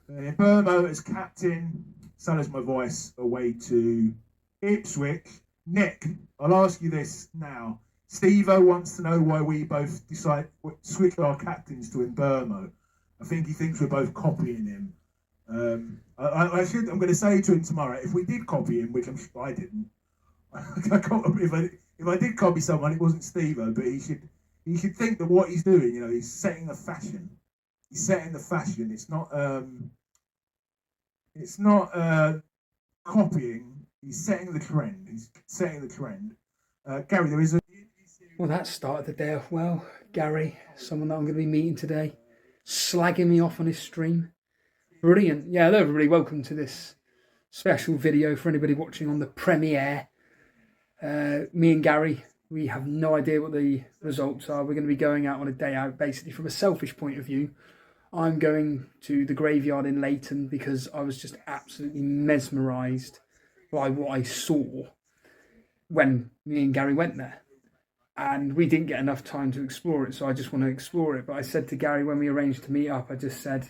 Burmo as captain, son as my voice, away to Ipswich. Nick, I'll ask you this now. Steve-O wants to know why we both switched our captains to Burmo. I think he thinks we're both copying him. I'm going to say to him tomorrow, if we did copy him, which I'm sure I didn't, if I did copy someone, it wasn't Steve-O, but he should think that what he's doing, he's setting a fashion. He's setting the fashion. It's not copying. He's setting the trend. Gary, there is a... Well, that started the day off well. Gary, someone that I'm going to be meeting today, slagging me off on his stream. Brilliant. Yeah, hello everybody. Welcome to this special video for anybody watching on the premiere. Me and Gary, we have no idea what the results are. We're going to be going out on a day out, basically from a selfish point of view. I'm going to the graveyard in Leighton because I was just absolutely mesmerised by what I saw when me and Gary went there. And we didn't get enough time to explore it, so I just want to explore it. But I said to Gary when we arranged to meet up, I just said,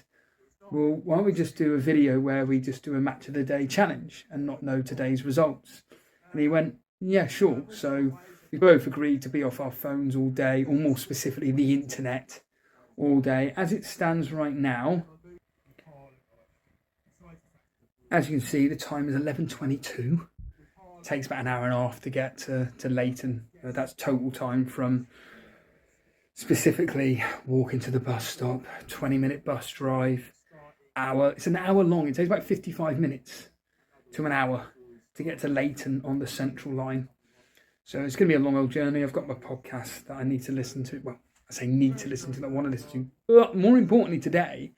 well, why don't we just do a video where we just do a match of the day challenge and not know today's results? And he went, yeah, sure. So we both agreed to be off our phones all day, or more specifically the internet all day. As it stands right now, as you can see, the time is 11:22. It takes about an hour and a half to get to Leighton. That's total time from specifically walking to the bus stop, 20-minute bus drive, hour. It's an hour long. It takes about 55 minutes to an hour to get to Leighton on the Central Line. So it's going to be a long old journey. I've got my podcast that I need to listen to. Well, I say need to listen to, that I want to listen to. But more importantly today,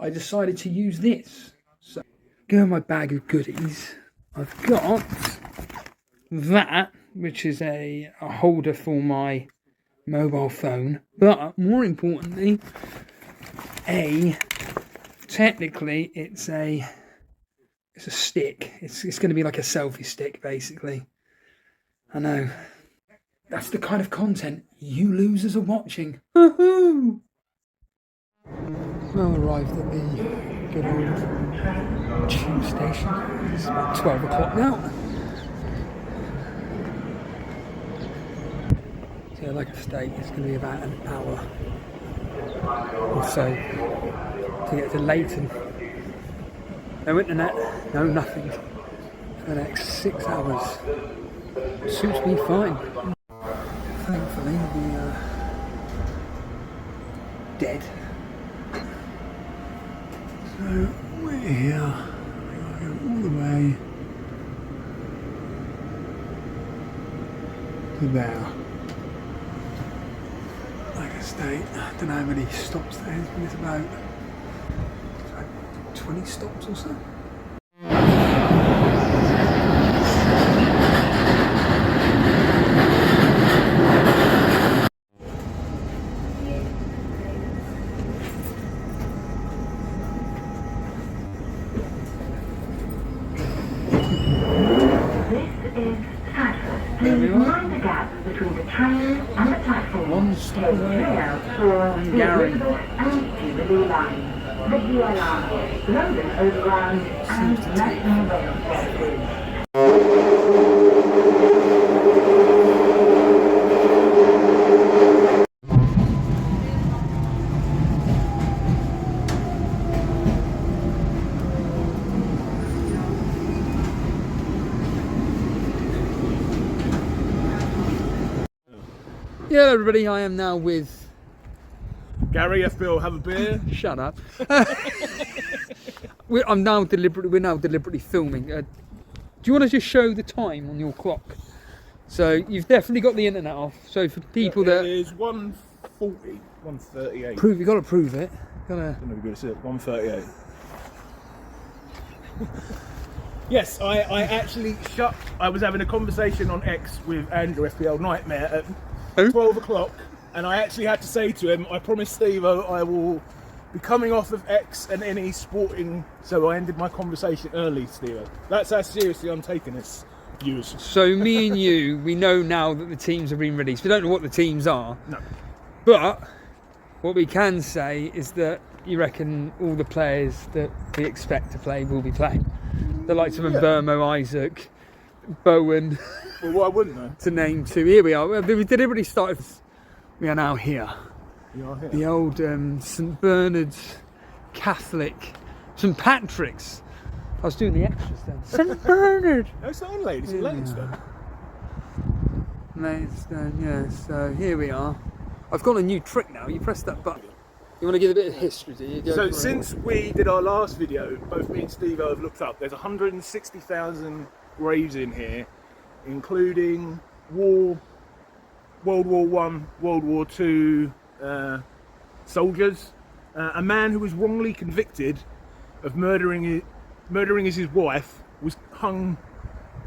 I decided to use this. So go in my bag of goodies. I've got that, which is a holder for my mobile phone. But more importantly, technically it's a stick. It's going to be like a selfie stick, basically. I know. That's the kind of content you losers are watching. Woohoo! Well, arrived at the good old tube station. It's about 12 o'clock now. So, like I state, it's going to be about an hour or so to get to Leighton. No internet, no nothing for the next 6 hours. Suits me fine. Thankfully, the dead. So we're here. We're going all the way to there. Like I say, I don't know how many stops there is, but it's about 20 stops or so. Mind the gap between the train and the platform. One stop away. And Gary. And Jubilee line. The DLR, London Overground and National Rail Services. Yeah, everybody, I am now with Gary FPL, have a beer. Shut up. We're now deliberately filming. Do you want to just show the time on your clock? So you've definitely got the internet off. So for people that it is 1:40, 1:38. you got to prove it. I'm never good at it. 1:38. Yes, I actually I was having a conversation on X with Andrew FPL Nightmare at 12 o'clock, and I actually had to say to him, I promised Steve-O I will be coming off of X and any sporting, so I ended my conversation early, Steve-O. That's how seriously I'm taking this, viewers. So me and you, we know now that the teams have been released. We don't know what the teams are. No. But what we can say is that you reckon all the players that we expect to play will be playing? The likes of Burmo, Isaac, Bowen. Well, why wouldn't they? To name two. Here we are. We deliberately started. We are now here. You are here. The old St Bernard's Catholic, St Patrick's. I was doing the extras then. St Bernard. No, it's not ladies. It's Leinster. Leinster, yeah. So here we are. I've got a new trick now. You press that button. You want to give a bit of history, do you? So since we did our last video, both me and Steve have looked up. There's 160,000 graves in here, including World War One, World War Two soldiers. A man who was wrongly convicted of murdering his wife was hung.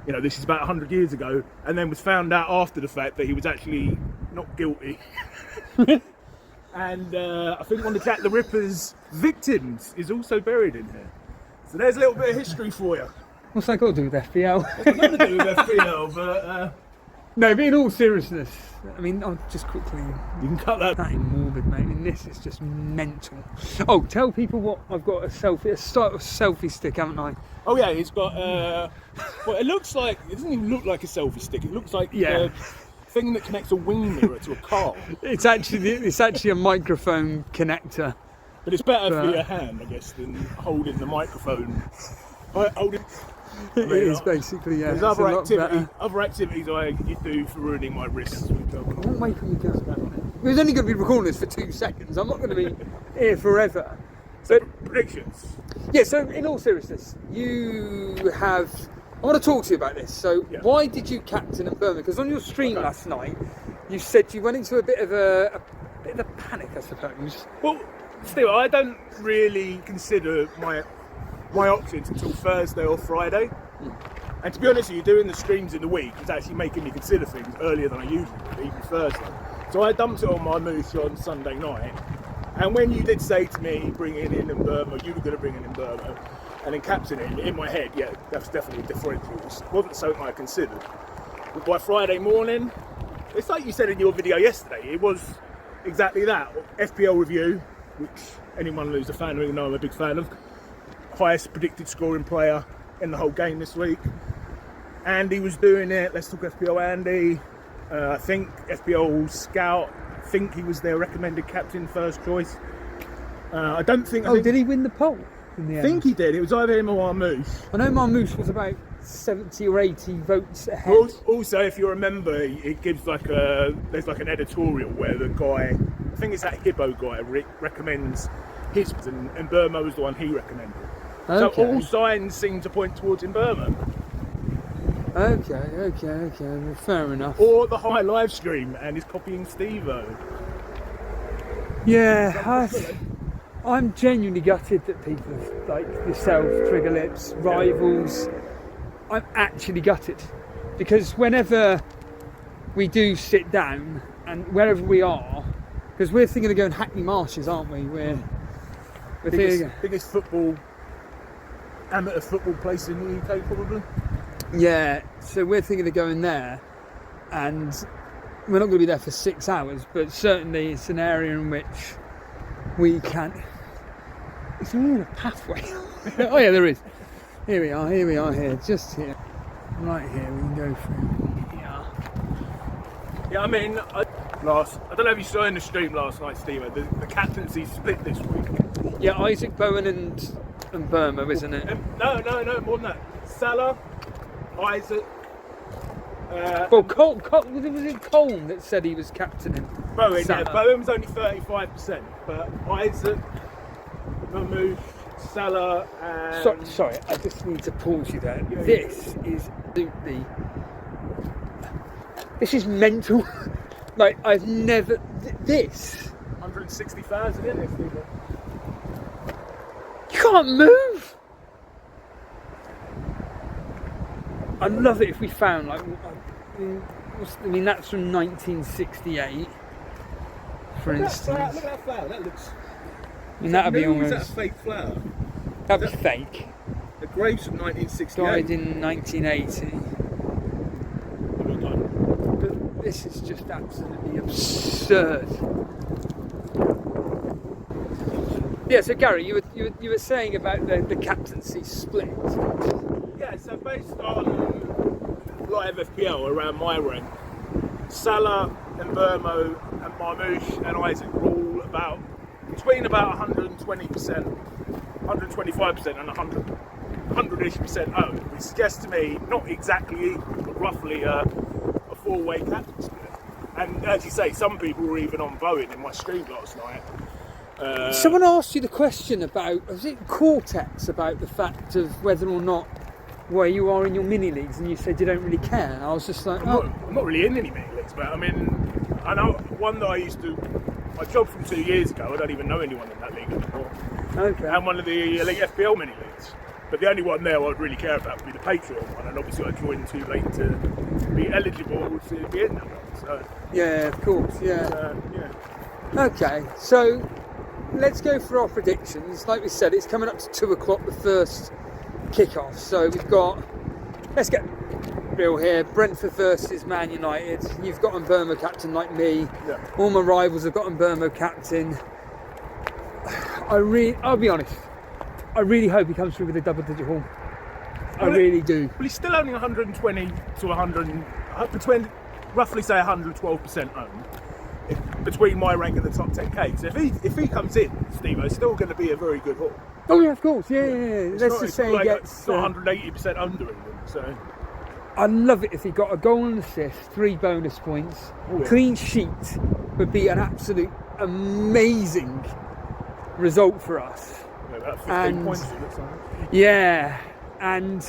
You know, this is about 100 years ago, and then was found out after the fact that he was actually not guilty. And I think one of Jack the Ripper's victims is also buried in here. So there's a little bit of history for you. What's that got to do with FPL? It's nothing to do with FPL, but... No, but in all seriousness, I mean, I'll just quickly... You can cut that. That ain't morbid, mate. I mean, this is just mental. Oh, tell people what I've got a selfie stick, haven't I? Oh yeah, it's got... well, it looks like... It doesn't even look like a selfie stick. It looks like... Yeah. Thing that connects a wing mirror to a car. It's actually a microphone connector. But it's better for your hand, I guess, than holding the microphone. It is basically, yeah. There's other activities I do for ruining my wrists. What way can we go? We're only going to be recording this for 2 seconds. I'm not going to be here forever. But predictions. Yeah. So in all seriousness, I want to talk to you about this. So why did you captain Burma? Because on your stream last night, you said you went into a bit of a panic, I suppose. Well, still, I don't really consider my options until Thursday or Friday. And to be honest with you, doing the streams in the week is actually making me consider things earlier than I usually do, even Thursday. So I dumped it on my moose on Sunday night. And when you did say to me, bringing in Burma, you were going to bring in Burma, and then captain it, in my head, yeah, that's definitely a differential. It wasn't something I considered. But by Friday morning, it's like you said in your video yesterday, it was exactly that. FPL review, which anyone who's a fan of me know I'm a big fan of. Highest predicted scoring player in the whole game this week. Andy was doing it. Let's talk FPL Andy. I think FPL Scout, I think he was their recommended captain, first choice. I don't think... Did he win the poll? I think he did. It was either him or Marmouche. I know Marmouche was about 70 or 80 votes ahead. Also, if you remember, it gives there's like an editorial where the guy, I think it's that Hibbo guy, recommends his, and Burma was the one he recommended. Okay. So all signs seem to point towards Burma. Okay. Well, fair enough. Or the high live stream and he's copying Steve-O. Yeah, I'm genuinely gutted that people like yourself, Trigger Lips, Rivals, I'm actually gutted. Because whenever we do sit down and wherever we are, because we're thinking of going Hackney Marshes, aren't we? We're biggest amateur football place in the UK, probably. Yeah, so we're thinking of going there, and we're not going to be there for 6 hours, but certainly it's an area in which we can... Is there even a pathway? Oh yeah, there is. Here we are here, just here. Right here, we can go through here. Yeah, I mean, I don't know if you saw in the stream last night, Steve, the captaincy split this week. Yeah, Isaac, Bowen and Burma, isn't it? No, more than that. Salah, Isaac. Well, Cole, was it Cole that said he was captaining? Bowen, yeah, Bowen was only 35%, but Isaac, Marmouche, Salah, and... Sorry, I just need to pause you there. Yeah, this is absolutely... This is mental. Like, I've never... This... 160,000 in this, Steve. You can't move! I'd love it if we found, like... I mean, that's from 1968, for instance. Look at that flower, that looks... I mean, that'd be almost... Is that a fake flower? That'd be fake. The graves from 1968. Died in 1980. But this is just absolutely absurd. Yeah, so Gary, you were saying about the captaincy split. Yeah, so based on live FPL around my rank, Salah and Burmo and Marmoush and Isaac were all between about 120%, 125% and 100-ish% owned, which suggests to me not exactly equal, but roughly a four-way captain split. And as you say, some people were even on Bowen in my stream last night. Someone asked you the question about, was it Cortex, about the fact of whether or not where you are in your mini leagues, and you said you don't really care. And I was just like, I'm not really in any mini leagues, but I mean, I know one that I jobbed from 2 years ago. I don't even know anyone in that league anymore. Okay. And one of the Elite FPL mini leagues. But the only one there I'd really care about would be the Patreon one, and obviously I joined too late to be eligible to be in that one. So yeah, of course, yeah. Yeah. Okay, so let's go for our predictions. Like we said, it's coming up to 2 o'clock, the first kick-off. So we've got, let's get real here, Brentford versus Man United. You've got Burmo captain like me. Yeah. All my rivals have got Burmo captain. I'll be honest, I really hope he comes through with a double-digit haul. I really do. Well, he's still only 120 to 100, between roughly say 112% owned between my rank and the top 10k. So if he comes in, Steve, it's still going to be a very good haul. Oh yeah, of course, yeah. Let's just say he gets. It's not 180% under even. So I'd love it if he got a goal and assist, 3 bonus points, clean sheet would be an absolute amazing result for us. Yeah, about 15 points. It looks like. Yeah, and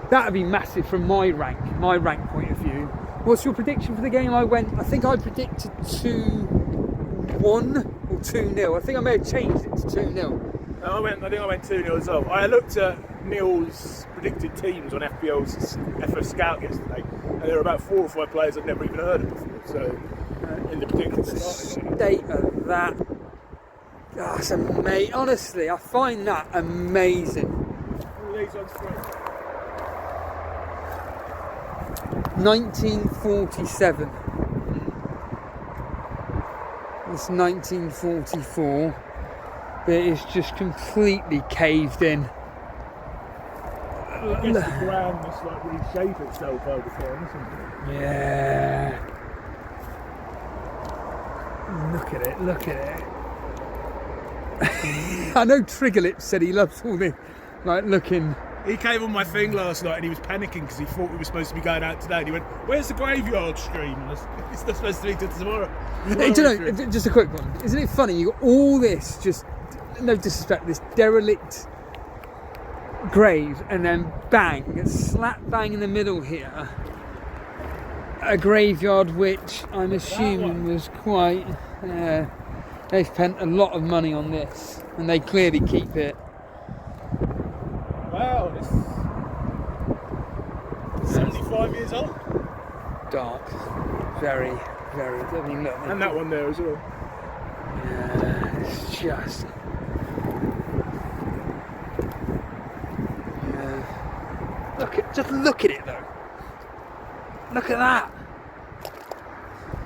that would be massive from my rank point of view. What's your prediction for the game? I think I predicted 2-1 or 2-0. I think I may have changed it to 2-0. I think I went 2-0 as well. I looked at Neil's predicted teams on FPL's FF Scout yesterday, and there were about 4 or 5 players I'd never even heard of before. So in the predicted state of that, gosh, amazing. Honestly, I find that amazing. All these ones for 1947. It's 1944. But it's just completely caved in. I guess the ground must like reshape itself over time, isn't it? Yeah. Look at it. I know Triggerlip said he loves all this, like looking. He came on my thing last night and he was panicking because he thought we were supposed to be going out today. And he went, "Where's the graveyard stream?" It's not supposed to be till tomorrow. Hey, do you know, just a quick one. Isn't it funny? You got all this, just no disrespect, this derelict grave, and then bang, slap bang in the middle here, a graveyard which I'm assuming was quite. They've spent a lot of money on this, and they clearly keep it. Wow, it's 75 years old. Dark, very, very. I mean, look. And that one there as well. Yeah, it's just. Yeah. Just look at it though. Look at that.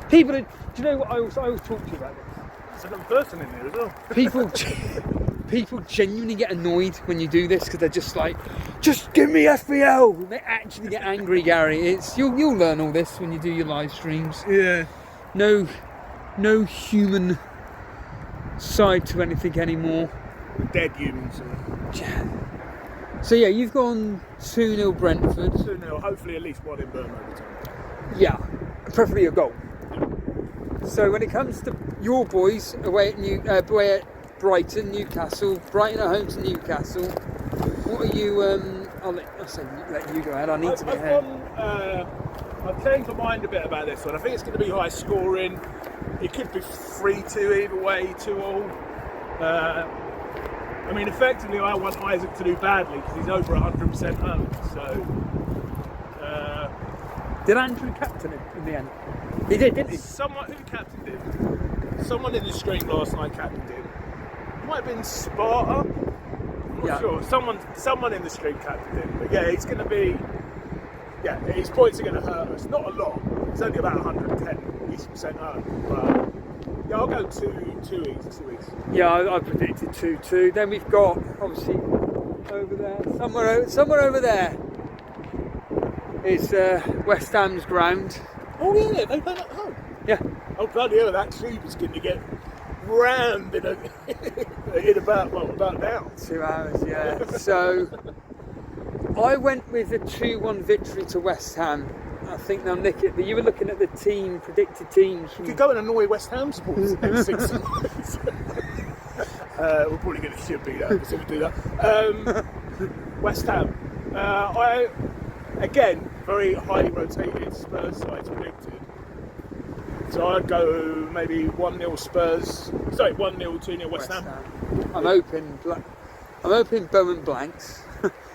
People, do you know what I always talk to you about this? There's another person in there as well. People genuinely get annoyed when you do this because they're just like, just give me FPL. They actually get angry, Gary. You'll learn all this when you do your live streams. Yeah. No human side to anything anymore. Dead humans. Yeah. So yeah, you've gone 2-0 Brentford. 2-0. Hopefully at least one in Burma over time. Yeah, preferably a goal. So when it comes to your boys away at Brighton, Newcastle, Brighton at home to Newcastle, what are you? I'll let you go ahead. I need to get ahead. I've changed my mind a bit about this one. I think it's going to be high scoring. It could be 3-2 either way, 2-2. I mean, effectively, I want Isaac to do badly because he's over 100% owned. So. Did Andrew captain him in the end? He did, didn't he? Who captained him? Someone in the stream last night captained him. It might have been Sparta. I'm not sure. Someone in the stream captained him. But yeah, it's going to be. Yeah, his points are going to hurt us. Not a lot. It's only about 110% earned. But Yeah, I'll go 2-2 Yeah, I predicted 2-2. Then we've got, obviously, over there, somewhere over there is West Ham's ground. Oh yeah, they play at home. Yeah. Oh bloody hell, that sheep is going to get rammed in about now. 2 hours, yeah. So I went with a 2-1 victory to West Ham. I think they'll nick it, but you were looking at the predicted teams. You could go and annoy West Ham supporters the next 6 months. We're probably going to shit beat out, so we do that. West Ham. Again, very highly rotated Spurs sides predicted. So I'd go maybe 1-0 Spurs. Sorry, 1-0, 2-0 West Ham. I'm hoping Bowen blanks.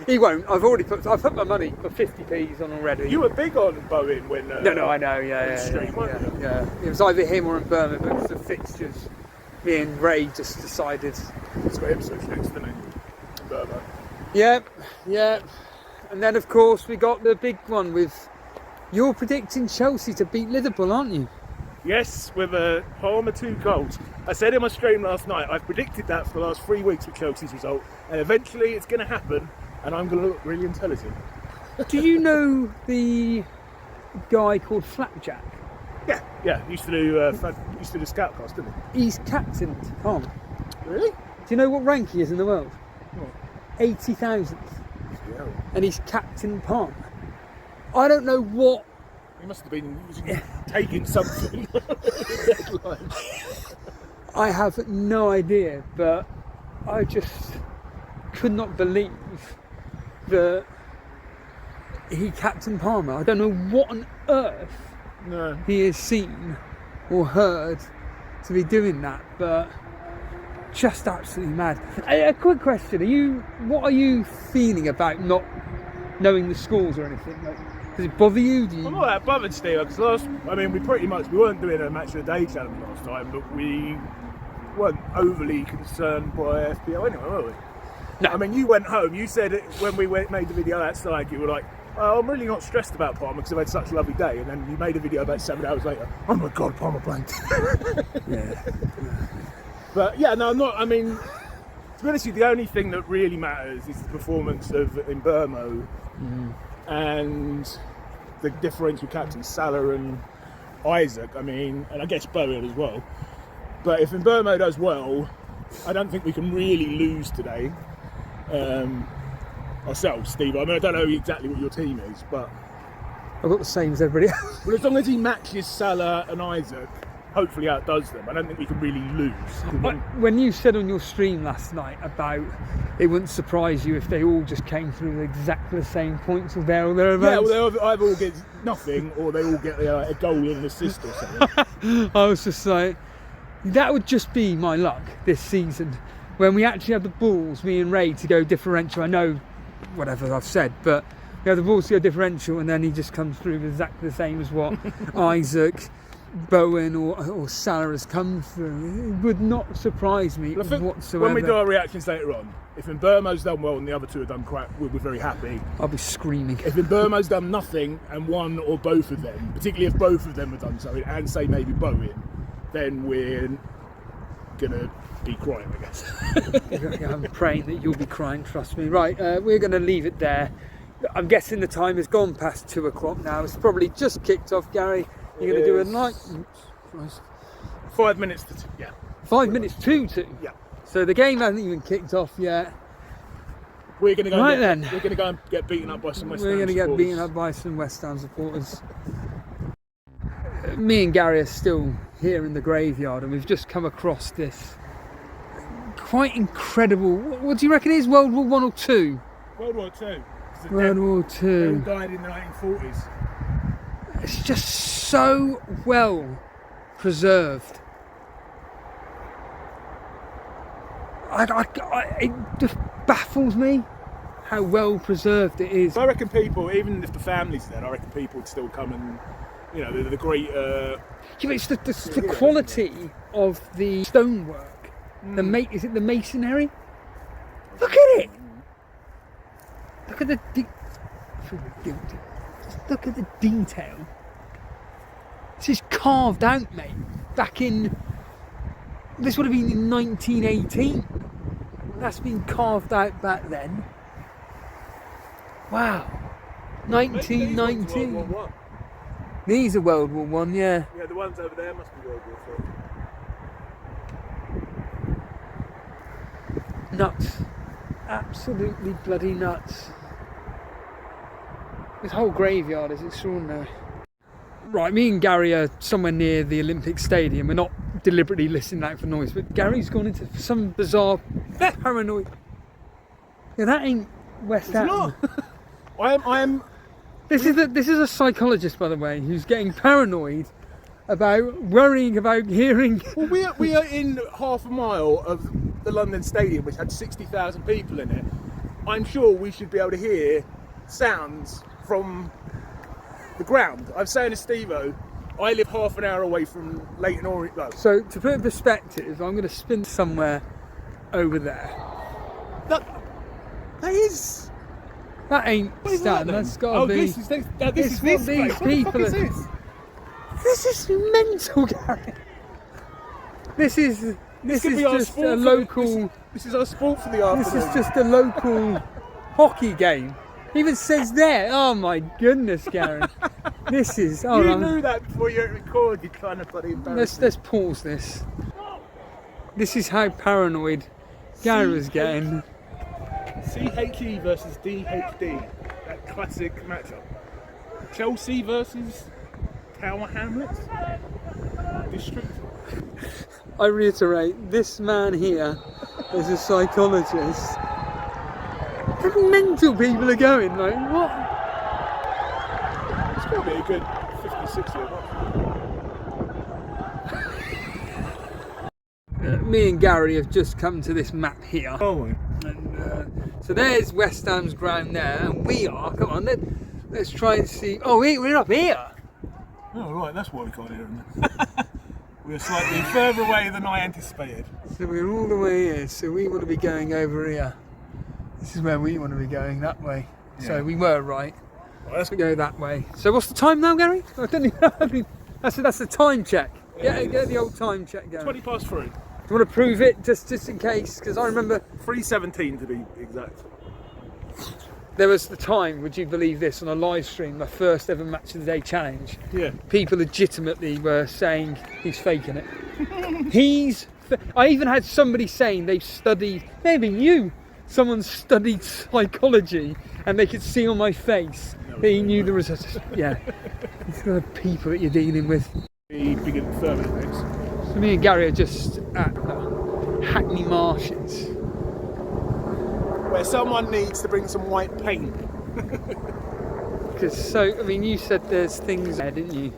He won't. I've put my money for 50p's on already. You were big on Bowen when. No, I know. Yeah. It was either him or Burma, but the fixtures. Me and Ray just decided. He's got Ipswich next, doesn't he? Burma. Yeah. And then of course we got the big one with. You're predicting Chelsea to beat Liverpool, aren't you? Yes, with a Palmer 2 goals. I said in my stream last night, I've predicted that for the last 3 weeks with Chelsea's result, and eventually it's going to happen, and I'm going to look really intelligent. Do you know the guy called Flapjack? Yeah. Used to do Scoutcast, didn't he? He's captain Palmer. Really? Do you know what rank he is in the world? What? 80,000th. Yeah. And he's captain Palmer. I don't know what. He must have been taking something. I have no idea, but I just could not believe that he captained Palmer. I don't know what on earth he has seen or heard to be doing that, but just absolutely mad. A quick question: what are you feeling about not knowing the scores or anything? Like, does it bother you? I'm not that bothered, Steve, because we weren't doing a match of the day challenge last time, but we weren't overly concerned by FPL anyway, were we? No. I mean, you went home, you said it when we made the video outside, you were like, oh, I'm really not stressed about Palmer because I've had such a lovely day, and then you made a video about 7 hours later, oh my god, Palmer blanked. Yeah. But yeah, no, I'm not, I mean, to be honest with you, the only thing that really matters is the performance of Mbermo and the differential captains Salah and Isaac. I mean, and I guess Bowen as well. But if Mbermo does well, I don't think we can really lose today ourselves, Steve. I mean, I don't know exactly what your team is, but I've got the same as everybody else. Well, as long as he matches Salah and Isaac, hopefully outdoes them. I don't think we can really lose. When you said on your stream last night about it wouldn't surprise you if they all just came through with exactly the same points or there or thereabouts. Yeah, well, they either all get nothing or they all get a goal and an assist or something. I was just like, that would just be my luck this season. When we actually have the balls, me and Ray, to go differential. I know whatever I've said, but we have the balls to go differential and then he just comes through with exactly the same as what Isaac, Bowen or Salah has come through. It would not surprise me whatsoever. When we do our reactions later on, if Mbermo's done well and the other two have done crap, we'll be very happy. I'll be screaming. If Mbermo's done nothing and one or both of them, particularly if both of them have done something, and say maybe Bowen, then we're gonna be crying, I guess. I'm praying that you'll be crying, trust me. Right, we're going to leave it there. I'm guessing the time has gone past 2 o'clock now. It's probably just kicked off, Gary. You're going to do a night. 5 minutes to 2, yeah. 5 minutes to 2? Yeah. So the game hasn't even kicked off yet. We're going to go. Right then. We're going to go and get beaten up by some West Ham supporters. We're going to get beaten up by some West Ham supporters. Me and Gary are still here in the graveyard, and we've just come across this quite incredible. What do you reckon it is? World War One or Two? World War Two. World War Two. They all died in the 1940s. It's just so well preserved. It just baffles me how well preserved it is. I reckon people, even if the family's dead, I reckon people would still come and, you know, the great. Yeah, but it's the quality of the stonework. Is it the masonry? Look at it. Look at the look at the detail. This is carved out, mate. Back in this would have been in 1918. That's been carved out back then. Wow. 1919. World War I. These are World War One, yeah. Yeah, the ones over there must be World War II. Nuts. Absolutely bloody nuts. This whole graveyard is extraordinary. Right, me and Gary are somewhere near the Olympic Stadium. We're not deliberately listening out for noise, but Gary's gone into some bizarre paranoid. Yeah, that ain't West Ham. I'm. This is a psychologist, by the way, who's getting paranoid about worrying about hearing. Well, we are in half a mile of the London Stadium, which had 60,000 people in it. I'm sure we should be able to hear sounds from the ground. I'm saying to Steve-O, I live half an hour away from Leighton Orient. No. So to put in perspective, I'm going to spin somewhere over there. That is. That ain't Stan. That's got to be. This is this what these people are. This is mental, Gary. This is just a local. This is our sport for the afternoon. This is just a local hockey game. Even says there. Oh my goodness, Gary. This is. Oh, you knew that before you record. You kind of bloody embarrassed. Let's pause this. This is how paranoid Gary was getting. CHE versus DHD. That classic matchup. Chelsea versus Tower Hamlets. District. I reiterate, this man here is a psychologist. The mental people are going, like, what? It's got to be a good 50, 60 or what? Me and Gary have just come to this map here. Oh my. And, so there's West Ham's ground there, and we are, come on, let's try and see. Oh, we're up here. Oh, right, that's why we can't hear them. We're slightly further away than I anticipated. So we're all the way here, so we want to be going over here. This is where we want to be going, that way. Yeah. So we were right. Well, let's go that way. So what's the time now, Gary? I don't even know. That's the time check. Get the old time check going. 20 past 3. Do you want to prove it, just in case? Because I remember 3:17 to be exact. There was the time, would you believe this, on a live stream, my first ever Match of the Day challenge. Yeah. People legitimately were saying he's faking it. I even had somebody saying they've studied, maybe you, someone studied psychology and they could see on my face that he knew there was a, yeah. These are the people that you're dealing with. The bigger thermal next. So me and Gary are just at Hackney Marshes. Where someone needs to bring some white paint. Because I mean, you said there's things there, didn't you?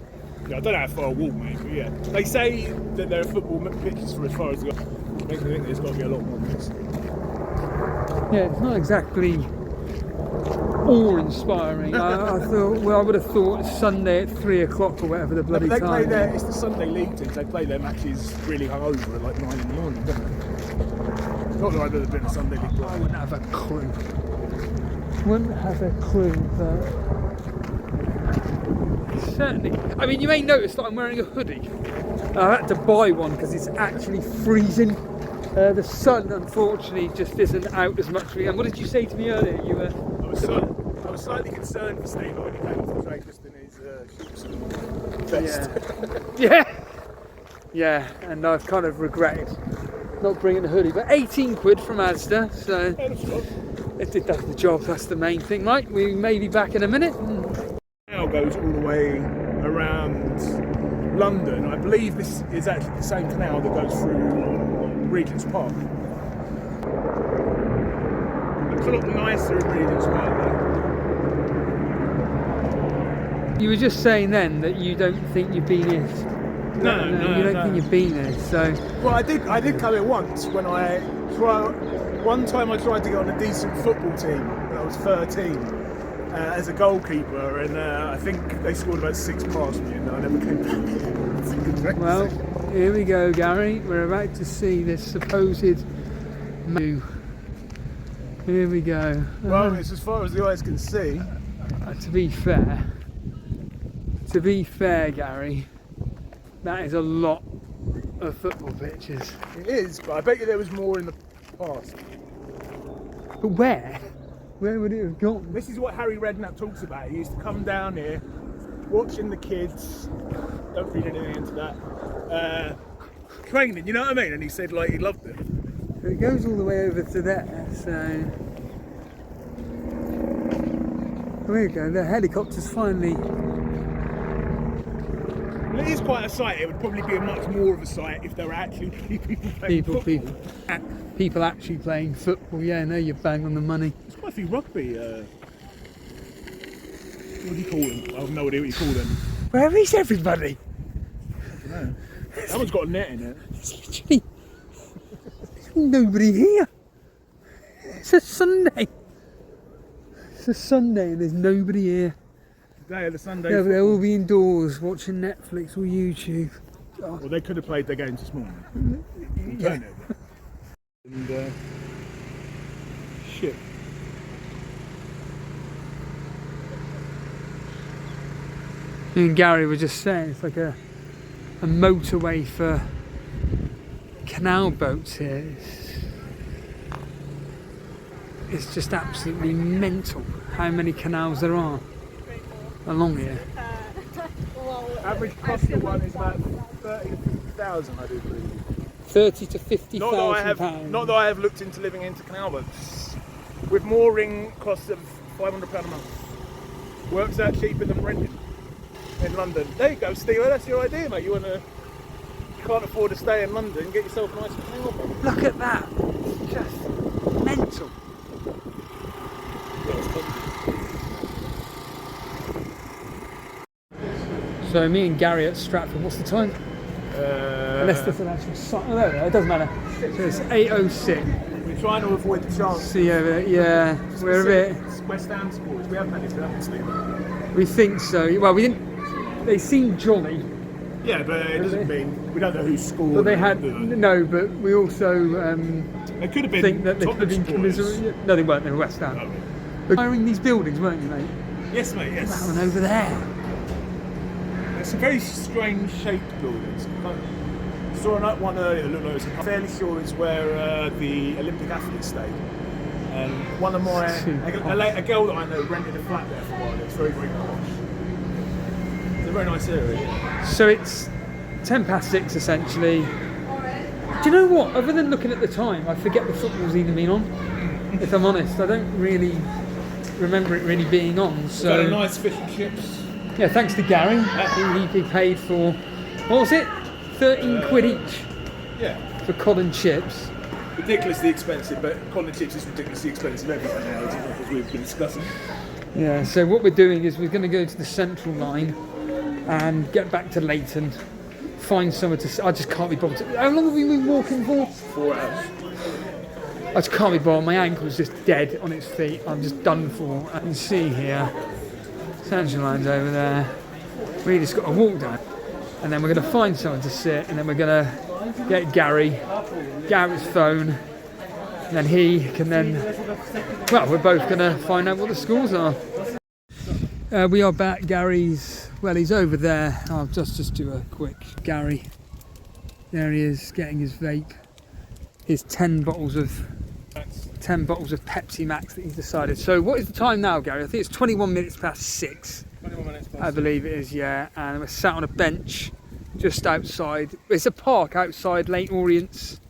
Yeah, I don't know how far a walk, mate, but yeah. They say that there are football pitches for as far as they go. Makes me think there's got to be a lot more of this. Yeah, it's not exactly awe-inspiring. I thought, well, I would have thought Sunday at 3 o'clock or whatever the bloody they time. play their, it's the Sunday league teams. They play their matches really hungover at like 9 in the morning, don't they? Not that I've ever been a Sunday league player. I wouldn't have a clue. Wouldn't have a clue, but certainly. I mean, you may notice that I'm wearing a hoodie. I had to buy one because it's actually freezing. The sun, unfortunately, just isn't out as much. And what did you say to me earlier? You were. I was slightly concerned for Steve when he came off the track just in his shorts and vest. Yeah. Yeah, and I've kind of regretted not bringing a hoodie, but 18 quid from Asda, so it did the job. That's the main thing. Right, we may be back in a minute. Now goes all the way around London. I believe this is actually the same canal that goes through Regent's Park. It's a lot nicer in Regent's Park though. You were just saying then that you don't think you've been here. No, you don't think you've been there, so. Well, I did come here once when one time I tried to get on a decent football team when I was 13 as a goalkeeper, and I think they scored about 6 past me, and I never came back. Well, here we go, Gary. We're about to see this supposed move. Here we go. Well, it's as far as the eyes can see. To be fair, Gary, that is a lot of football pitches. It is, but I bet you there was more in the past. But where? Where would it have gone? This is what Harry Redknapp talks about. He used to come down here, watching the kids. Don't read anything into that. Training, you know what I mean? And he said like he loved it. So it goes all the way over to there. So there we go. The helicopter's finally. Well, it is quite a sight. It would probably be a much more of a sight if there were actually people playing football. People actually playing football. Yeah, no, you're bang on the money. There's quite a few rugby. What do you call them? I have no idea what you call them. Where is everybody? I don't know. That one's got a net in it. There's literally nobody here. It's a Sunday. It's a Sunday and there's nobody here. Day of the Sunday. Yeah, but they'll all be indoors watching Netflix or YouTube. God. Well, they could have played their games this morning. Yeah. And shit. Me and Gary were just saying it's like a motorway for canal boats here. It's just absolutely mental how many canals there are along here. Average cost of one is about 30,000, I do believe. 30 to 50,000 pounds. Not that I have looked into living into canal boats. With mooring costs of £500 a month. Works out cheaper than renting in London. There you go, Steve. That's your idea, mate. You can't afford to stay in London. Get yourself a nice canal boat. Look at that. It's just mental. So me and Gary at Stratford, what's the time? Unless there's an actual sign. Oh, no, it doesn't matter. So it's 8:06. We're trying to avoid the chance. See over there, yeah. We're a bit. West Ham scores. We haven't had this, haven't we, Steve? We think so. Well, we didn't. They seemed jolly. Yeah, but it doesn't mean we don't know who scored. But they had no. But we also they could have been. think that they could have been commiserating. No, they weren't. They were West Ham. Oh. But hiring these buildings, weren't you, mate? Yes, mate. Yes. That one over there. It's a very strange shaped buildings. I saw one earlier that looked like it was, I'm fairly sure it's where the Olympic athletes stayed. And one of my, a girl that I know rented a flat there for a while. It's very, very posh. It's a very nice area. So it's 6:10 essentially. Do you know what? Other than looking at the time, I forget the football's even been on. If I'm honest, I don't really remember it really being on. So got a nice fish and chips. Yeah, thanks to Gary. He paid for, what was it? 13 quid each. Yeah. For cod and chips. Ridiculously expensive, but cod and chips is ridiculously expensive everywhere now, isn't it, as we've been discussing. Yeah, so what we're doing is we're going to go to the central line and get back to Leighton, find somewhere to. I just can't be bothered. How long have we been walking for? 4 hours. I just can't be bothered. My ankle's just dead on its feet. I'm just done for. I can see here. Central line's over there. We just got to walk down. And then we're going to find someone to sit. And then we're going to get Gary's phone. And then he can then. Well, we're both going to find out what the scores are. We are back. Gary's. Well, he's over there. I'll just do a quick. Gary. There he is, getting his vape. His 10 bottles of Pepsi Max that he's decided. So what is the time now, Gary? I think it's 21 minutes past 6. 21 minutes past. I believe it is, yeah. And we're sat on a bench just outside. It's a park outside Leighton Orient's.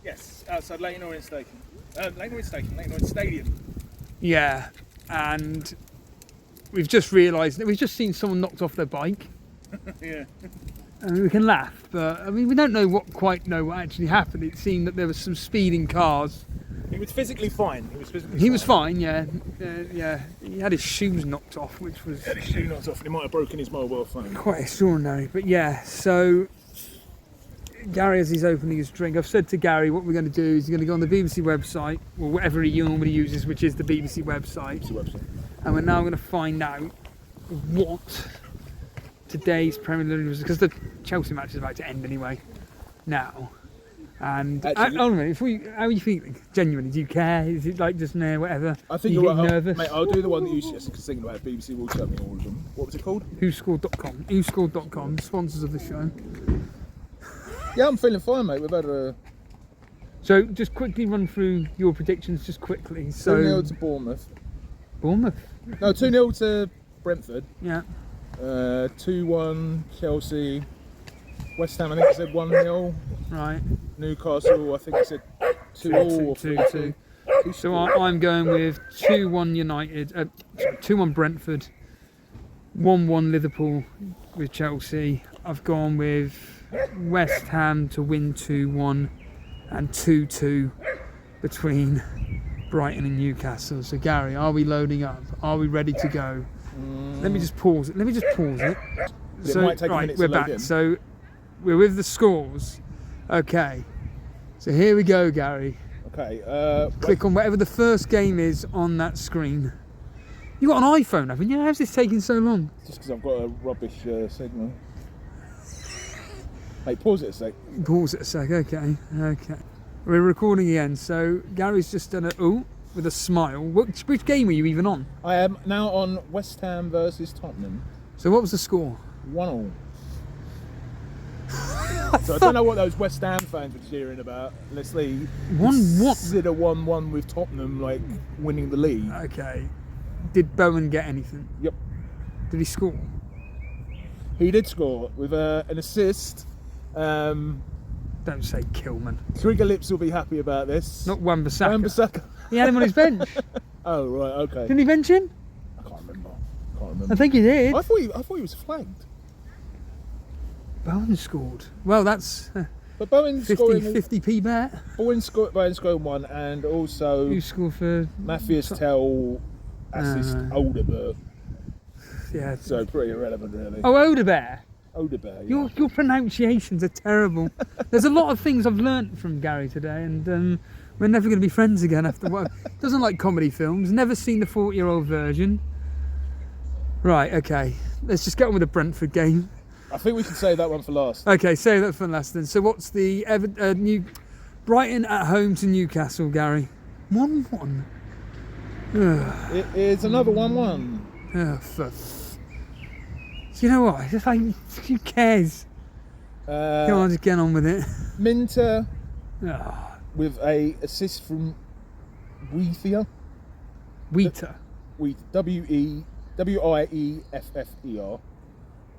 Yes, outside Leighton Orient Station. Leighton Orient Stadium. Yeah, and we've just realised that we've just seen someone knocked off their bike. Yeah. I mean, we can laugh, but I mean, we don't what actually happened. It seemed that there was some speeding cars. He was physically fine. He was fine, yeah. Yeah. He had his shoes knocked off, which was his shoe knocked off, and he might have broken his mobile phone. Quite extraordinary, but yeah. So Gary, as he's opening his drink, I've said to Gary, what we're going to do is he's going to go on the BBC website, or whatever he normally uses, which is the BBC website. And we're now going to find out what today's Premier League was, because the Chelsea match is about to end anyway now. And ultimately, how are you feeling? Genuinely, do you care? Is it like just whatever? I think you're getting nervous. Mate, I'll do the one that you suggested, because thinking about it, BBC will tell me all of them. What was it called? Whoscored.com. Whoscored.com, sponsors of the show. Yeah, I'm feeling fine, mate. We've had a So just quickly run through your predictions, just quickly. So 2-0 to Bournemouth. Bournemouth. No, 2-0 to Brentford. Yeah. 2-1 Chelsea. West Ham, I think I said 1-0. Right. Newcastle, I think I said 2-2 or 3-2. So I'm going with 2-1 United, 2-1 Brentford, 1-1 Liverpool with Chelsea. I've gone with West Ham to win 2-1 and 2-2 between Brighton and Newcastle. So Gary, are we loading up? Are we ready to go? Let me just pause it. It might take a minute to we're load back. in. So we're with the scores. Okay. So here we go, Gary. Okay. Click on whatever the first game is on that screen. You got an iPhone, haven't you? How's this taking so long? Just because I've got a rubbish signal. Mate, pause it a sec. Pause it a sec. Okay. We're recording again. So Gary's just done with a smile. Which game are you even on? I am now on West Ham versus Tottenham. So what was the score? 1-1. So I don't know what those West Ham fans were cheering about. Let's see. 1-1. Consider 1-1 with Tottenham like winning the league. Okay. Did Bowen get anything? Yep. Did he score? He did score with an assist. Don't say Kilman. Trigger Lips will be happy about this. Not Wan-Bissaka. Wan-Bissaka. He had him on his bench. Oh right, okay. Didn't he bench him? I can't remember. I think he did. I thought he was flagged. Bowen scored. Well, that's But Bowen scoring 50p bet. Bowen scoring one, and also Who scored for? Matthias Tell assist Odeberg. Yeah. So pretty irrelevant, really. Oh, Odeberg. Odeberg. Yeah. Your pronunciations are terrible. There's a lot of things I've learnt from Gary today, and we're never going to be friends again after what. Doesn't like comedy films. Never seen the 40-year-old version. Right. Okay. Let's just get on with the Brentford game. I think we can save that one for last. Okay, save that for last then. So what's the new Brighton at home to Newcastle, Gary? 1-1. It is another 1-1. Do you know what? It's just like, who cares? Come on, just get on with it. Minter with a assist from Wieffer. Wieffer.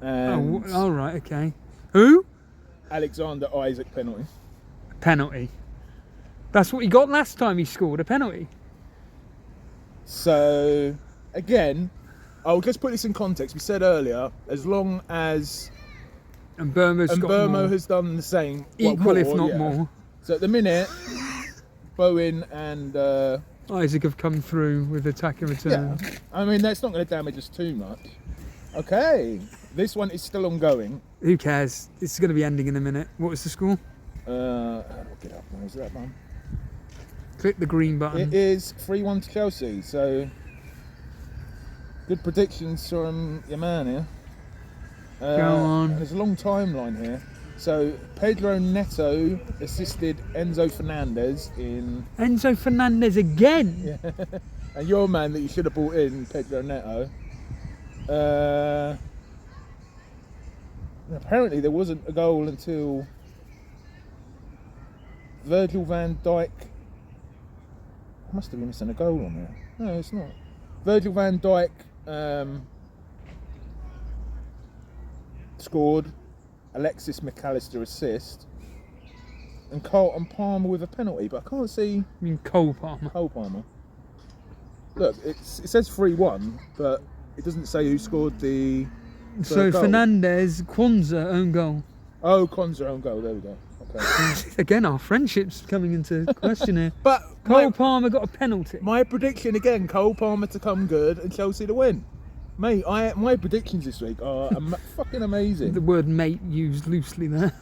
And all right, okay. Who? Alexander Isaac penalty. Penalty. That's what he got last time he scored, a penalty. So, again, I'll just put this in context. We said earlier, as long as And Burmo has done the same, equal if not more. So at the minute, Bowen and Isaac have come through with attack and return. yeah, I mean that's not going to damage us too much. Okay, this one is still ongoing. Who cares? It's going to be ending in a minute. What was the score? How do I get up? Where's that one? Click the green button. It is 3-1 to Chelsea. So good predictions from your man here. Go on. There's a long timeline here. So Pedro Neto assisted Enzo Fernandez in. Enzo Fernandez again. Yeah. And your man that you should have brought in, Pedro Neto. Apparently there wasn't a goal until Virgil van Dijk. I must have been missing a goal on there. No, it's not. Virgil van Dijk scored. Alexis McAllister assist. And Carlton Palmer with a penalty, but I can't see. I mean Cole Palmer. Cole Palmer. Look, it says 3-1, but it doesn't say who scored the. So goal. Fernandez, Kwanzaa own goal. Oh, Kwanzaa own goal. There we go. Okay. Again, our friendship's coming into question here. But Cole Palmer got a penalty. my prediction again: Cole Palmer to come good and Chelsea to win. Mate, my predictions this week are fucking amazing. The word "mate" used loosely there,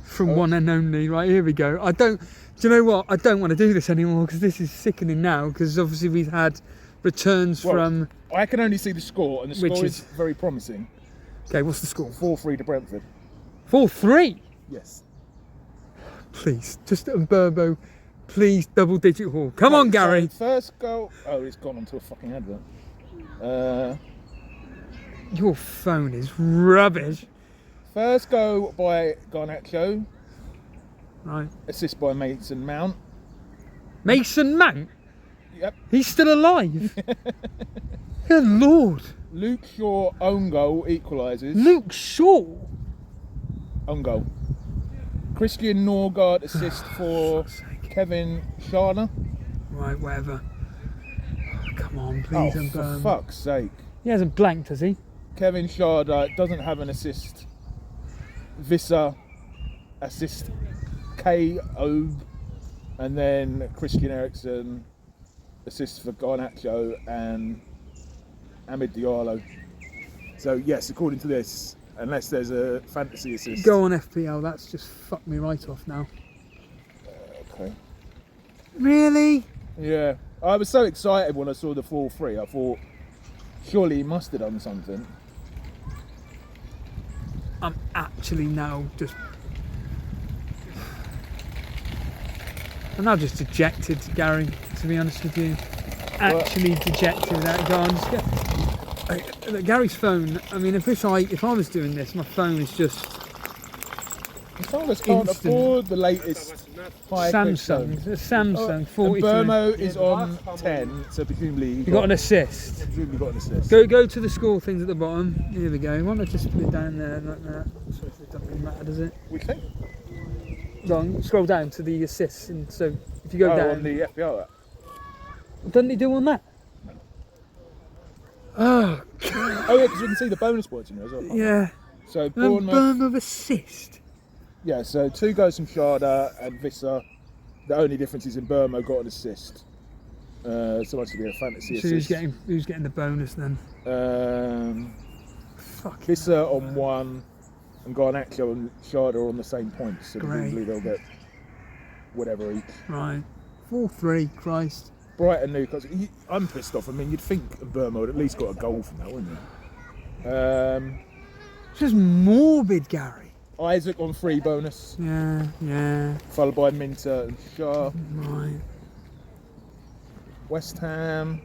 from one and only. Right, here we go. Do you know what? I don't want to do this anymore because this is sickening now. Because obviously we've had returns from. I can only see the score, and the Which score is- is very promising. Okay, what's the score? 4-3 to Brentford. 4-3. Yes. Please, just a Burbo. Please, double-digit haul. Come on, Gary. So first goal. Oh, it's gone onto a fucking advert. Your phone is rubbish. First goal by Garnacho. Right. Assist by Mason Mount. Mason Mount? Yep. He's still alive? Good Lord. Luke Shaw own goal equalises. Luke Shaw? Own goal. Christian Norgard assist for Kevin Sharner. Right, whatever. Oh, come on, Oh, please. for fuck's sake. He hasn't blanked, has he? Kevin Sharner doesn't have an assist. Visser assist K.O. And then Christian Eriksen assist for Garnacho and Amid Diallo. So yes, according to this, unless there's a fantasy assist. Go on FPL, that's just fucked me right off now. Okay. Really? Yeah. I was so excited when I saw the 4-3. I thought, surely he must have done something. I'm actually now just... I'm now just dejected, Gary, to be honest with you. Actually dejected without go on. Look, Gary's phone, I mean, if I was doing this, my phone is just... Some of us can't Instant. afford the latest Samsung. It's a Samsung 43. Burmo is on 10, so presumably You got an assist. presumably got an assist. Go to the score things at the bottom. Here we go. Why don't I just put it down there like that? So it doesn't really matter, does it? We think. Go on, scroll down to the assists, and so if you go down, on the FPL app. doesn't he do on that? Oh, Oh yeah, because we can see the bonus points in there as well. yeah. So Bournemouth. Bournemouth assist. Yeah, so 2 goals from Sharda and Visser. The only difference is in Burmo got an assist. So much to be a fantasy So assist. who's getting the bonus then? Fuck. Visser on 1 and Garnacho and Sharda are on the same points. So Great. presumably they'll get whatever each. Right. 4-3. Christ. Brighton, Newcastle. I'm pissed off. I mean, you'd think Burmo would at least got a goal from that, wouldn't you? It's just morbid, Gary. Isaac on 3 bonus, Yeah. followed by Minter and Shaw. Right. West Ham.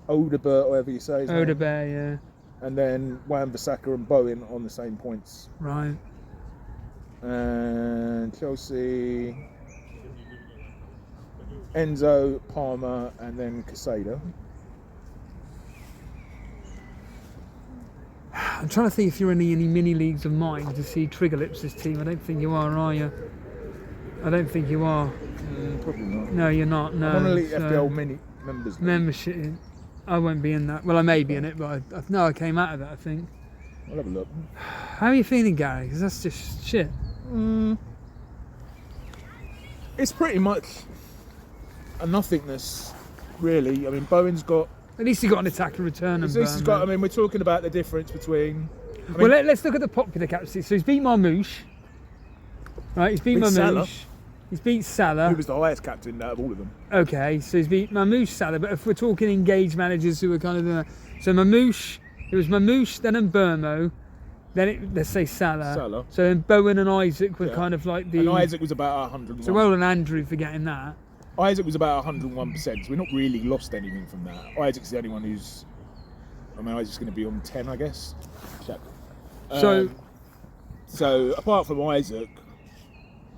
Odebert, whatever you say. his name. Odebear, yeah. And then Wan-Bissaka and Bowen on the same points. Right. And Chelsea, Enzo, Palmer, and then Casado. I'm trying to think if you're in any mini leagues of mine to see Triggerlips' team. I don't think you are you? I don't think you are. Probably not. No, you're not. No. I'm on Elite so- FPL mini members. league. Membership. I won't be in that. Well, I may be in it, but I came out of that, I think. I'll have a look. How are you feeling, Gary? Because that's just shit. It's pretty much a nothingness, really. I mean, Bowen's got. At least he got an attacker return. At least he's got. I mean, we're talking about the difference between. I mean, Well, let's look at the popular captaincy. So he's beat Marmouche. Right, he's beat Beat Marmouche. Salah. He's beat Salah. who was the highest captain out of all of them? Okay, so he's beat Marmouche, Salah. But if we're talking engaged managers who are kind of so Marmouche, it was Marmouche, then Burmo, then let's say Salah. Salah. So then Bowen and Isaac were Yeah. kind of like the. And Isaac was about 101. So well done, Andrew, for getting that. Isaac was about 101%. So we're not really lost anything from that. Isaac's the only one who's. I mean, Isaac's going to be on 10, I guess. Check. So apart from Isaac,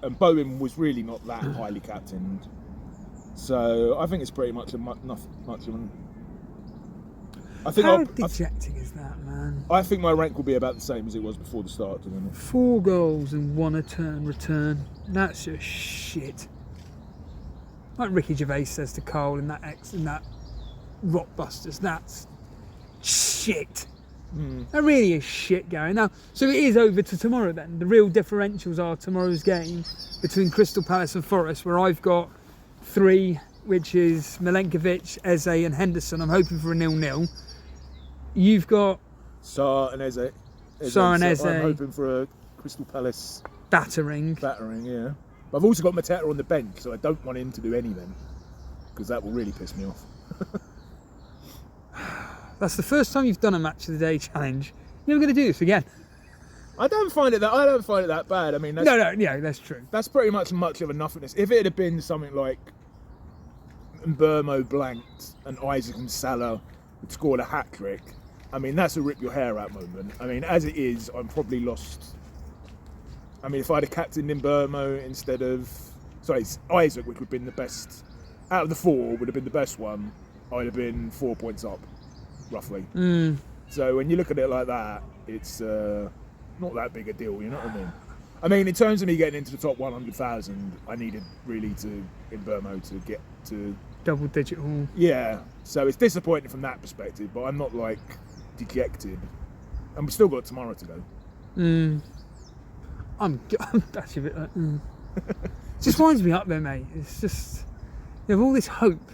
and Bowen was really not that highly captained. So I think it's pretty much much of an. I think How dejecting is that, man? I think my rank will be about the same as it was before the start. To be honest. 4 goals and 1 return. That's just shit. Like Ricky Gervais says to Cole in that Rockbusters, that's shit. That really is shit, Gary. Now, so it is over to tomorrow then. The real differentials are tomorrow's game between Crystal Palace and Forest, where I've got 3, which is Milenkovic, Eze and Henderson. I'm hoping for a 0-0. You've got Sarr and Eze. Sarr and Eze. I'm hoping for a Crystal Palace battering. yeah. But I've also got Mateta on the bench, so I don't want him to do any then, because that will really piss me off. That's the first time you've done a match of the day challenge. You're never going to do this again. I don't find it that bad. I mean, that's, Yeah, that's true. That's pretty much of a nothingness. If it had been something like Burmo blanked and Isaac and Salah had scored a hat trick, I mean, that's a rip your hair out moment. I mean, as it is, I'm probably lost I mean, if I'd have captained in Burmo instead of, sorry, Isaac, which would have been the best out of the 4, would have been the best one. I'd have been 4 points up, roughly. So when you look at it like that, it's not that big a deal. You know what I mean? I mean, in terms of me getting into the top 100,000, I needed really to in Burmo to get to double-digit haul. Yeah, so it's disappointing from that perspective, but I'm not like dejected, and we've still got tomorrow to go. I'm actually a bit like. It just winds me up there, mate. It's just you have all this hope,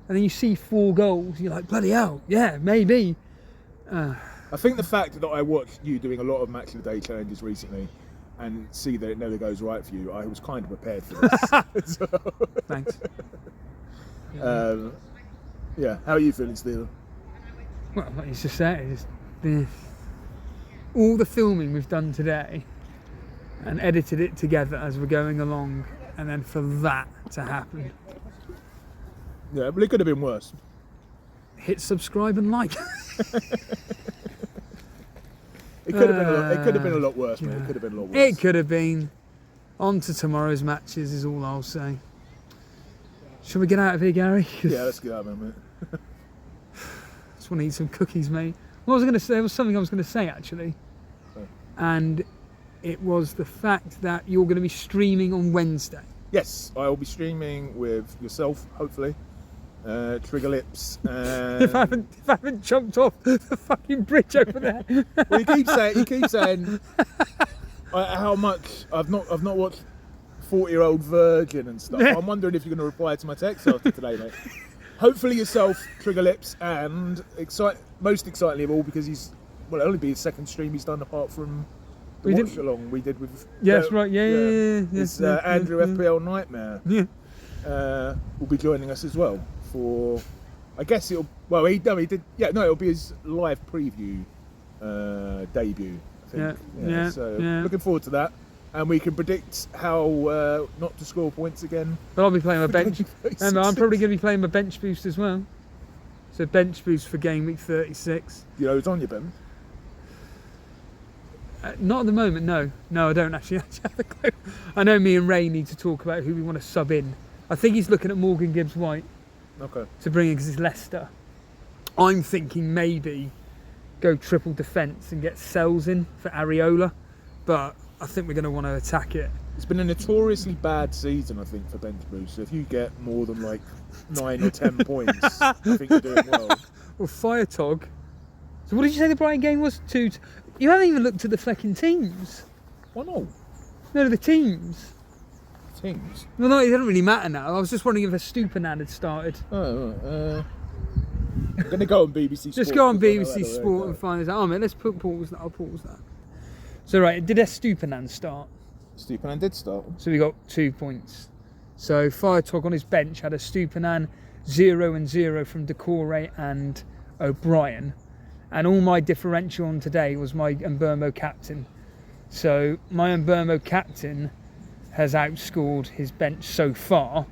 and then you see 4 goals. You're like, bloody hell, yeah, maybe. I think the fact that I watched you doing a lot of match of the day challenges recently, and see that it never goes right for you, I was kind of prepared for this. Thanks. Yeah, how are you feeling, Stephen? Well, like you just said, all the filming we've done today and edited it together as we're going along, and then for that to happen. Yeah, but it could have been worse. Hit subscribe and like. It could have been. It could have been a lot worse, mate. It could have been a lot worse. It could have been. On to tomorrow's matches is all I'll say. Shall we get out of here, Gary? Yeah, let's get out of here, mate. Just want to eat some cookies, mate. What was I going to say? There was something I was going to say, actually. Oh. And it was the fact that you're going to be streaming on Wednesday. Yes, I will be streaming with yourself, hopefully. Trigger Lips. If I haven't jumped off the fucking bridge over there. Well, you keep saying how much I've not watched 40-year-old Virgin and stuff. I'm wondering if you're going to reply to my text after today, mate. Hopefully yourself, Trigger Lips, and most excitingly of all, because it'll only be his second stream he's done apart from the watch along we did with. Yes, right, yeah. It's Andrew FPL Nightmare. Yeah. Will be joining us as well for. I guess he did. Yeah, no, it'll be his live preview debut. I think. Yeah. So looking forward to that. And we can predict how not to score points again. But I'll be playing my bench. And I'm probably going to be playing my bench boost as well. So bench boost for Gameweek 36. You know who's on your bench? Not at the moment, no. No, I don't actually have a clue. I know me and Ray need to talk about who we want to sub in. I think he's looking at Morgan Gibbs-White. Okay. To bring in, because it's Leicester. I'm thinking maybe go triple defence and get Sells in for Areola. But I think we're going to want to attack it. It's been a notoriously bad season, I think, for bench boost. So if you get more than like 9 or 10 points, I think you're doing well. Well, Firetog. So what did you say the Brighton game was? 2. You haven't even looked at the flecking teams. Why not? No, the teams. Teams? Well, no, it doesn't really matter now. I was just wondering if a Stupinan had started. I'm going to go on BBC Sport. Just go on BBC Sport and find this out. Oh, mate, let's pause that. I'll pause that. So, right, did Stupinan start? Stupinan did start. So we got 2 points. So Firetog on his bench had a Stupinan, 0 and 0 from Decore and O'Brien. And all my differential on today was my Mbermo captain. So my Mbermo captain has outscored his bench so far.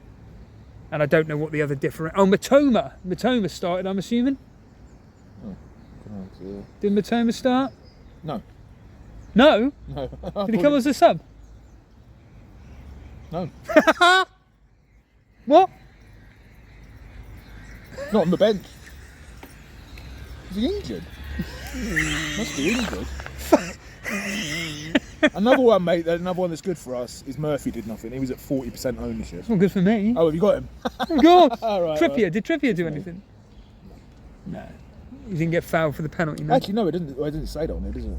And I don't know what the other different. Oh, Matoma. Matoma started, I'm assuming. Oh, God, yeah. Did Matoma start? No. No? No. Did he come as a sub? No. What? Not on the bench. Is he injured? Must be injured. Another one, mate, another one that's good for us is Murphy did nothing. He was at 40% ownership. It's not good for me. Oh, have you got him? Oh, God. Right, Trippier. right. Did Trippier do anything? No. He didn't get fouled for the penalty, no? Actually, no, it didn't. I didn't say that on it, does it?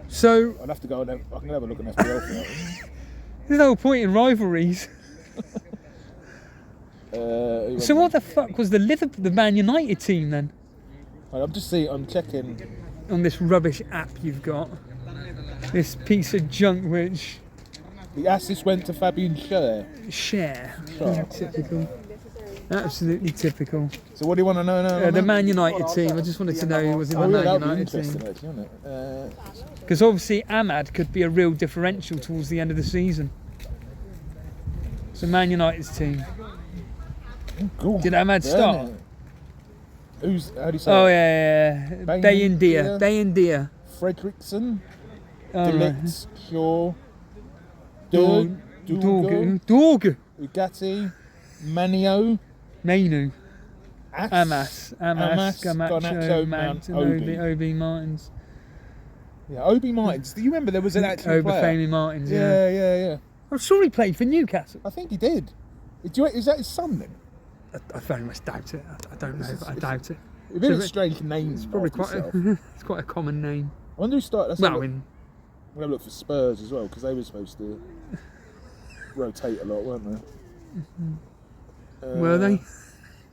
So, I'd have to go and I can have a look at FPL for that. there's no point in rivalries. So what the fuck was the Man United team then? I'm checking. On this rubbish app you've got. This piece of junk which... The assist went to Fabian Schär. Share. Sure. Typical. Absolutely typical. So what do you want to know now? The Man United team. I just wanted to know who was in the Man that'd be United interesting, team. actually, wouldn't it? Because obviously Ahmad could be a real differential towards the end of the season. So Man United's team. Cool. Did Ahmad start? How do you say Oh it? yeah. Bayendia. Fredrickson? Delict, Shaw, Dog. Ugati, Manio, Manu. Amas, Gamacho, Mount, Obi Martins. Yeah, Obi Martins. Do you remember there was an actual player? Obafemi Martins, Yeah. I'm sure he played for Newcastle. I think he did. Is that his son then? I very much doubt it. I don't know, but I doubt it. A bit of a strange name. It's probably quite it's quite a common name. I wonder who started. Well, I'm going to have a look for Spurs as well, because they were supposed to rotate a lot, weren't they? Were they?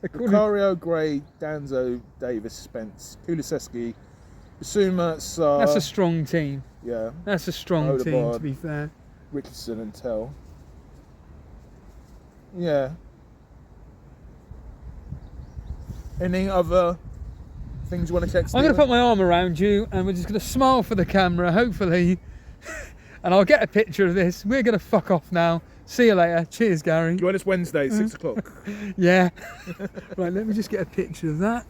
Vicario, Gray, Danzo, Davis, Spence, Kuliseski, Basuma, Sarr. That's a strong team. Yeah. That's a strong team, to Odegaard, be fair. Richardson and Tell. Yeah. Any other things you want to check? I'm going to put my arm around you and we're just going to smile for the camera, hopefully. And I'll get a picture of this. We're going to fuck off now. See you later. Cheers, Gary. Join us Wednesday, 6 o'clock. Yeah. Right, let me just get a picture of that.